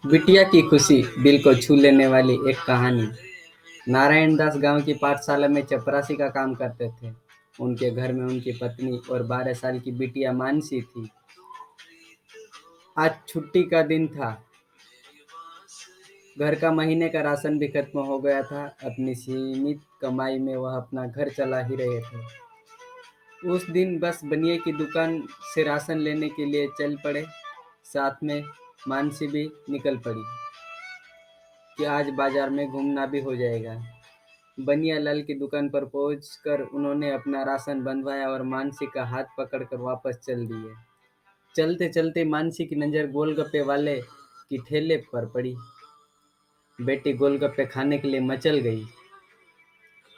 बिटिया की खुशी दिल को छू लेने वाली एक कहानी। नारायण दास गांव की पाठशाला में चपरासी का काम करते थे। उनके घर में उनकी पत्नी और 12 साल की बिटिया मानसी थी। आज छुट्टी का दिन था। घर का महीने का राशन भी खत्म हो गया था। अपनी सीमित कमाई में वह अपना घर चला ही रहे थे। उस दिन बस बनिए की दुकान से राशन लेने के लिए चल पड़े। साथ में मानसी भी निकल पड़ी कि आज बाजार में घूमना भी हो जाएगा। बनिया लाल की दुकान पर पहुंचकर उन्होंने अपना राशन बंधवाया और मानसी का हाथ पकड़कर वापस चल दिए। चलते चलते मानसी की नज़र गोलगप्पे वाले की ठेले पर पड़ी। बेटी गोलगप्पे खाने के लिए मचल गई।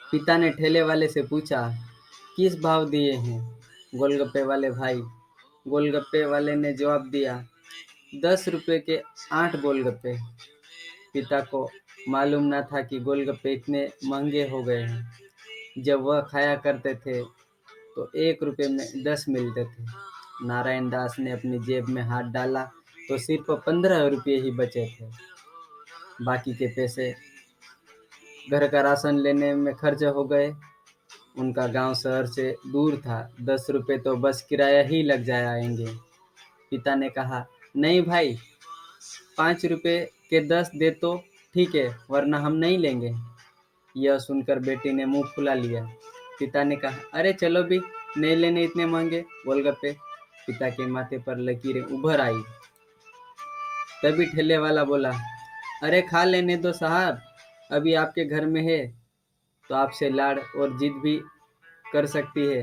पिता ने ठेले वाले से पूछा, किस भाव दिए हैं गोलगप्पे वाले भाई? गोलगप्पे वाले ने जवाब दिया, 10 रुपए के 8 गोलगप्पे। पिता को मालूम न था कि गोलगप्पे इतने महंगे हो गए हैं। जब वह खाया करते थे तो 1 रुपए में 10 मिलते थे। नारायण दास ने अपनी जेब में हाथ डाला तो सिर्फ 15 रुपये ही बचे थे। बाकी के पैसे घर का राशन लेने में खर्च हो गए। उनका गांव शहर से दूर था। 10 रुपये तो बस किराया ही लग जाएंगे। पिता ने कहा, नहीं भाई, 5 रुपये के 10 दे तो ठीक है, वरना हम नहीं लेंगे। यह सुनकर बेटी ने मुंह फुला लिया। पिता ने कहा, अरे चलो भी, नहीं लेने इतने महंगे गोलगप्पे। पिता के माथे पर लकीरें उभर आई। तभी ठेले वाला बोला, अरे खा लेने दो साहब, अभी आपके घर में है तो आपसे लाड़ और जिद भी कर सकती है।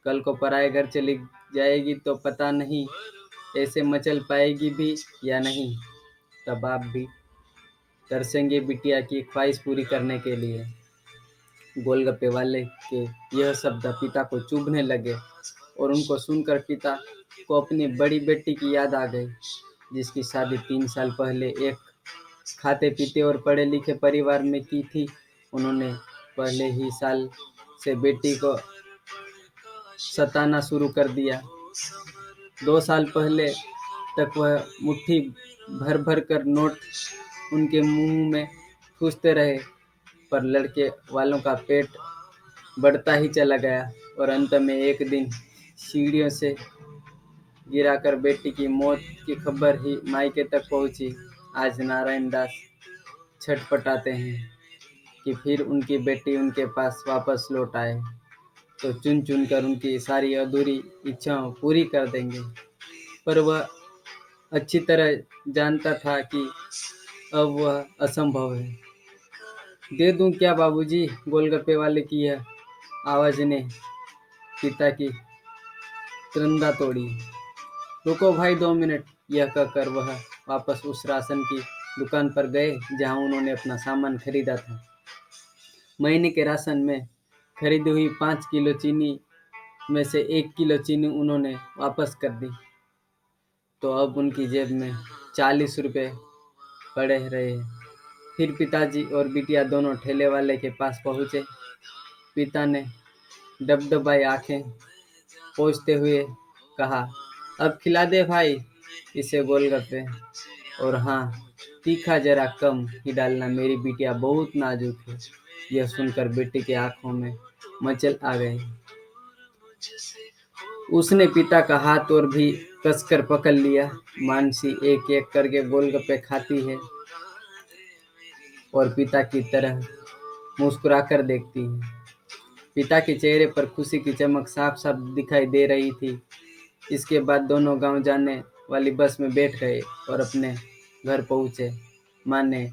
कल को पराए घर चली जाएगी तो पता नहीं ऐसे मचल पाएगी भी या नहीं। तब आप भी तरसेंगे बिटिया की ख्वाहिश पूरी करने के लिए। गोलगप्पे वाले के यह शब्द पिता को चुभने लगे और उनको सुनकर पिता को अपनी बड़ी बेटी की याद आ गई, जिसकी शादी 3 साल पहले एक खाते पीते और पढ़े लिखे परिवार में की थी। उन्होंने पहले ही साल से बेटी को सताना शुरू कर दिया। 2 साल पहले तक वह मुट्ठी भर भर कर नोट उनके मुंह में ठूसते रहे, पर लड़के वालों का पेट बढ़ता ही चला गया और अंत में एक दिन सीढ़ियों से गिराकर बेटी की मौत की खबर ही मायके तक पहुंची। आज नारायण दास छटपटाते हैं कि फिर उनकी बेटी उनके पास वापस लौट आए तो चुन चुन कर उनकी सारी अधूरी इच्छाओं पूरी कर देंगे। पर वह अच्छी तरह जानता था कि अब वह असंभव है। दे दूं क्या बाबूजी? गोलगप्पे वाले की यह आवाज़ ने पिता की त्रंदा तोड़ी। रुको भाई, 2 मिनट, यह कहकर वह वापस उस राशन की दुकान पर गए जहां उन्होंने अपना सामान खरीदा था। महीने के राशन में खरीदी हुई 5 किलो चीनी में से 1 किलो चीनी उन्होंने वापस कर दी तो अब उनकी जेब में 40 रुपये पड़े रहे। फिर पिताजी और बिटिया दोनों ठेले वाले के पास पहुंचे। पिता ने डबडबाई आंखें पोंछते हुए कहा, अब खिला दे भाई इसे गोलगप्पे, और हाँ, तीखा जरा कम ही डालना, मेरी बिटिया बहुत नाजुक है। यह सुनकर बेटी के आंखों में मचल आ गई। उसने पिता का हाथ और भी कसकर पकड़ लिया। मानसी एक एक करके गोलगप्पे खाती है और पिता की तरह मुस्कुराकर देखती है। पिता के चेहरे पर खुशी की चमक साफ साफ दिखाई दे रही थी। इसके बाद दोनों गांव जाने वाली बस में बैठ गए और अपने घर पहुंचे। माँ ने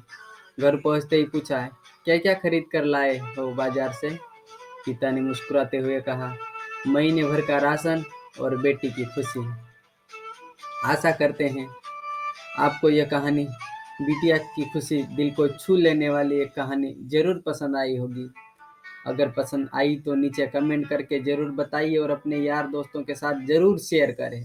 घर पहुंचते ही पूछा, क्या क्या खरीद कर लाए हो बाजार से? पिता ने मुस्कुराते हुए कहा, महीने भर का राशन और बेटी की खुशी। आशा करते हैं आपको यह कहानी, बिटिया की खुशी दिल को छू लेने वाली एक कहानी जरूर पसंद आई होगी। अगर पसंद आई तो नीचे कमेंट करके ज़रूर बताइए और अपने यार दोस्तों के साथ ज़रूर शेयर करें।